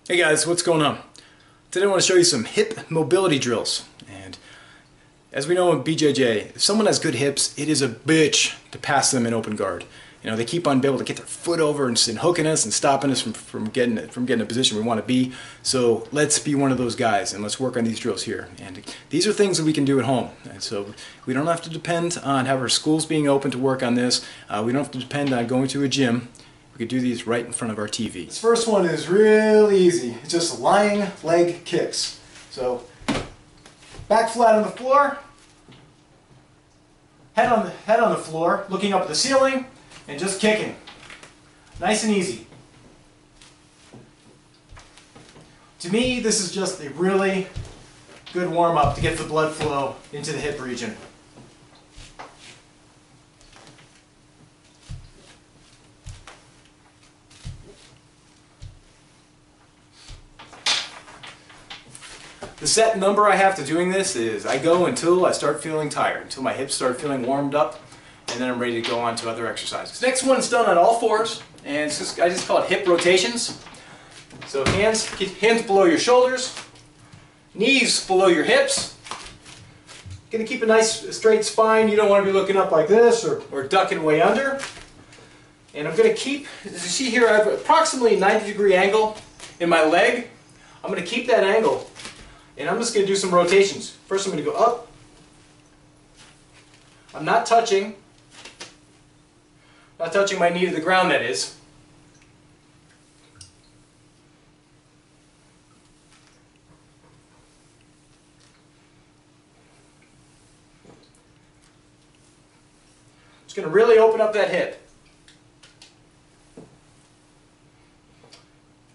Hey guys, what's going on? Today I want to show you some hip mobility drills. And as we know in BJJ, if someone has good hips, it is a bitch to pass them in open guard. You know, they keep on being able to get their foot over and hooking us and stopping us from getting a position we want to be. So let's be one of those guys and let's work on these drills here. And these are things that we can do at home. And so we don't have to depend on have our schools being open to work on this. We don't have to depend on going to a gym. We could do these right in front of our TV. This first one is really easy. It's just lying leg kicks. So back flat on the floor, head on the floor, looking up at the ceiling, and just kicking. Nice and easy. To me, this is just a really good warm-up to get the blood flow into the hip region. The set number I have to doing this is I go until I start feeling tired, until my hips start feeling warmed up, and then I'm ready to go on to other exercises. Next one's done on all fours, and I just call it hip rotations. So hands below your shoulders, knees below your hips. Gonna keep a nice straight spine. You don't want to be looking up like this or ducking way under. And I'm gonna keep, as you see here, I have approximately a 90-degree angle in my leg. I'm gonna keep that angle. And I'm just going to do some rotations. First I'm going to go up. I'm not touching my knee to the ground, that is. Just going to really open up that hip.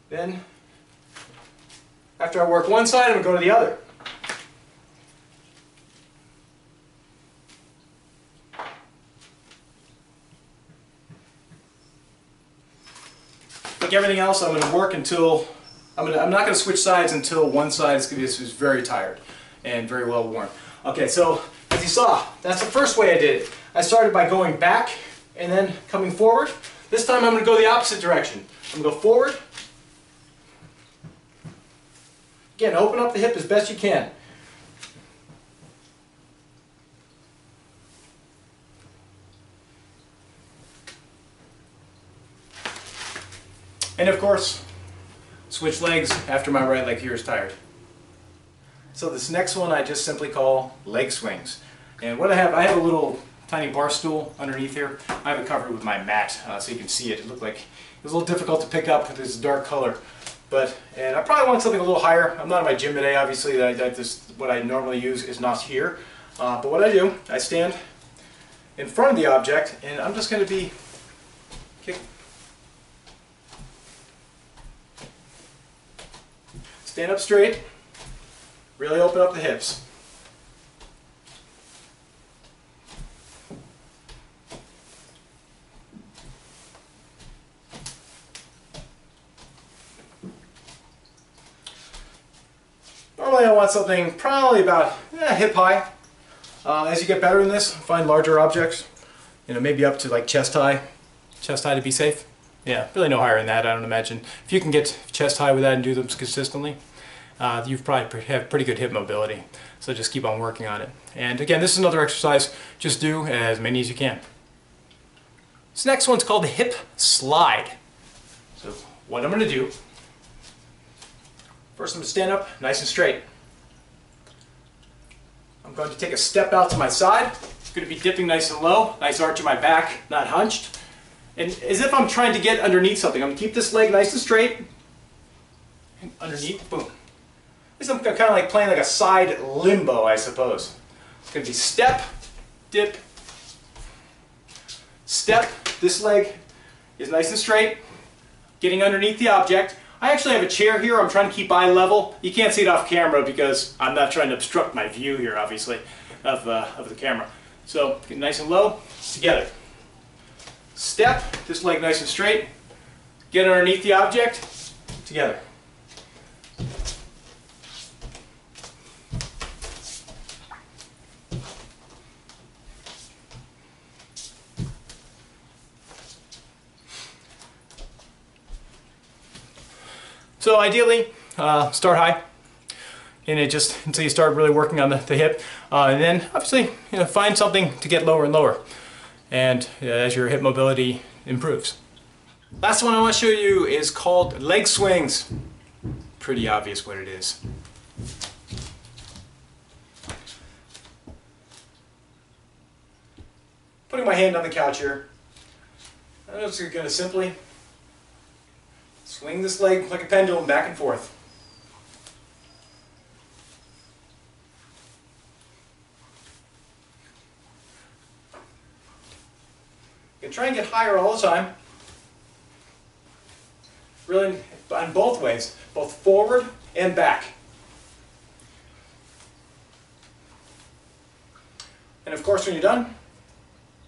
Then after I work one side, I'm going to go to the other. Like everything else, I'm going to work until I'm not going to switch sides until one side is very tired and very well worn. Okay, so as you saw, that's the first way I did it. I started by going back and then coming forward. This time I'm going to go the opposite direction. I'm going to go forward. Again, open up the hip as best you can. And of course, switch legs after my right leg here is tired. So this next one I just simply call leg swings. And what I have a little tiny bar stool underneath here. I have it covered with my mat so you can see it. It looked like it was a little difficult to pick up with this dark color. And I probably want something a little higher. I'm not in my gym today, obviously. What I normally use is not here. But what I do, I stand in front of the object, and I'm just going to be kicking. Stand up straight, really open up the hips. Normally I want something probably about hip high. As you get better in this, find larger objects. You know, maybe up to like chest high to be safe. Yeah, really no higher than that, I don't imagine. If you can get chest high with that and do them consistently, you've probably have pretty good hip mobility. So just keep on working on it. And again, this is another exercise. Just do as many as you can. This next one's called the hip slide. So what I'm going to do, first I'm going to stand up nice and straight. I'm going to take a step out to my side. I'm going to be dipping nice and low, nice arch in my back, not hunched. And as if I'm trying to get underneath something. I'm going to keep this leg nice and straight. And underneath, boom. This is kind of like playing like a side limbo, I suppose. It's going to be step, dip, step. This leg is nice and straight, getting underneath the object. I actually have a chair here. I'm trying to keep eye level. You can't see it off camera because I'm not trying to obstruct my view here, obviously, of the camera. So get nice and low, together. Step, this leg nice and straight. Get underneath the object, together. So ideally, start high, and just until you start really working on the hip, and then obviously find something to get lower and lower, and as your hip mobility improves. Last one I want to show you is called leg swings. Pretty obvious what it is. Putting my hand on the couch here, I'm just going to simply swing this leg like a pendulum back and forth. You can try and get higher all the time. Really on both ways, both forward and back. And of course when you're done,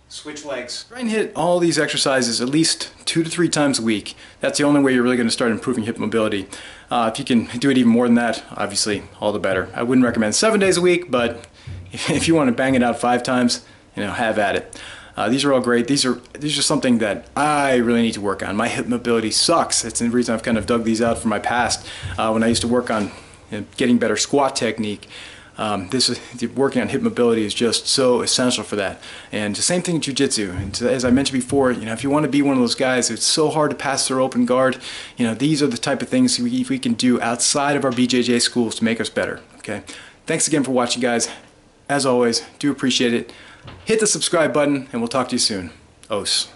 switch legs. Try and hit all these exercises at least 2 to 3 times a week. That's the only way you're really going to start improving hip mobility. If you can do it even more than that, obviously all the better. I wouldn't recommend 7 days a week, but if you want to bang it out 5 times, have at it. These are all great. These are something that I really need to work on. My hip mobility sucks. That's the reason I've kind of dug these out from my past when I used to work on getting better squat technique. Working on hip mobility is just so essential for that. And the same thing in jiu-jitsu. And as I mentioned before, if you want to be one of those guys, it's so hard to pass through open guard. These are the type of things we can do outside of our BJJ schools to make us better. Okay. Thanks again for watching, guys. As always, do appreciate it. Hit the subscribe button, and we'll talk to you soon. Os.